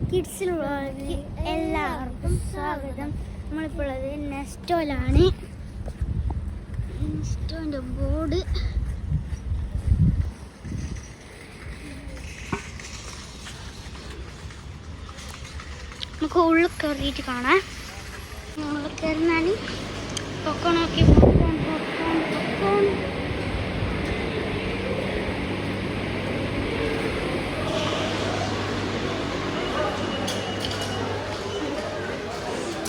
കിഡ്സിലുള്ളവർക്ക് എല്ലാവർക്കും സ്വാഗതം. നമ്മളിപ്പോൾ ഉള്ളത് നെസ്റ്റോയിലാണ്. നെസ്റ്റോൻ്റെ ബോർഡ് നമുക്ക് ഉള്ളിൽ കയറിയിട്ട് കാണാം. ഉള്ളിൽ കയറുന്നാൽ പൊക്കോൺ നോക്കി പൊക്കോൺ പൊക്കോൺ പൊക്കോൺ.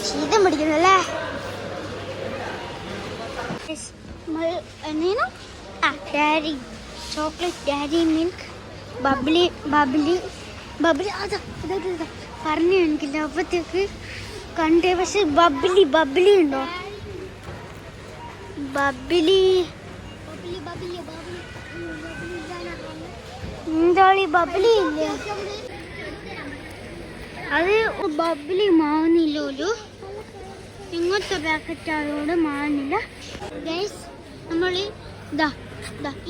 ശീതം പിടിക്കുന്നല്ലേ. Dairy chocolate, dairy milk, bubbly bubbly bubbly. അതാ പറഞ്ഞു എനിക്കില്ല അപ്പത്തേക്ക് കണ്ടേ. പക്ഷെ ബബ്ലി ബബ്ലി ഉണ്ടോ? ബബ്ലി എന്താളി ബബ്ലി ഇല്ലേ? അത് ബബ്ലി മാവുന്നില്ലല്ലോ. ഇങ്ങനത്തെ പാക്കറ്റ് അതുകൊണ്ട് മാവുന്നില്ല. ഗൈസ് നമ്മൾ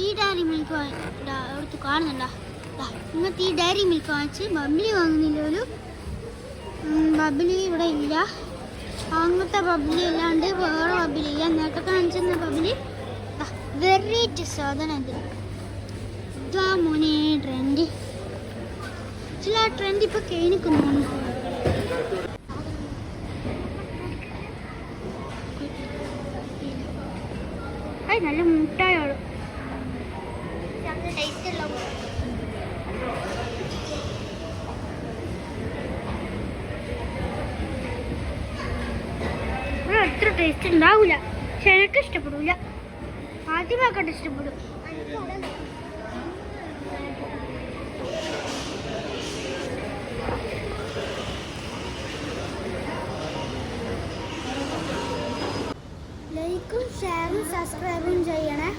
ഈ ഡയറി മിൽക്ക് എടുത്ത് കാണുന്നുണ്ടോ? ഇങ്ങനത്തെ ഈ ഡയറി മിൽക്ക് വാങ്ങിച്ച് ബബ്ലി വാങ്ങുന്നില്ലല്ലോ. ബബ്ലി ഇവിടെ ഇല്ല. അങ്ങനത്തെ ബബ്ലി അല്ലാണ്ട് വേറെ ബബ്ലി ഇല്ല. നേരത്തെ കാണിച്ചിരുന്ന ബബ്ലി വെറൈറ്റി സാധനം. ഇതാ മോനെ ട്രെൻഡ്. ചില ട്രെൻഡ് ഇപ്പൊ കഴിഞ്ഞിരിക്കുന്നു. അത് നല്ല മുട്ടായോളൂ. അത്ര ടേസ്റ്റ് ഉണ്ടാവില്ല. പക്ഷെ എനിക്ക് ഇഷ്ടപ്പെടില്ല. ആദ്യമാക്കട്ടെ ഇഷ്ടപ്പെടും. ലൈക്കും ഷെയറും സബ്സ്ക്രൈബും ചെയ്യണേ.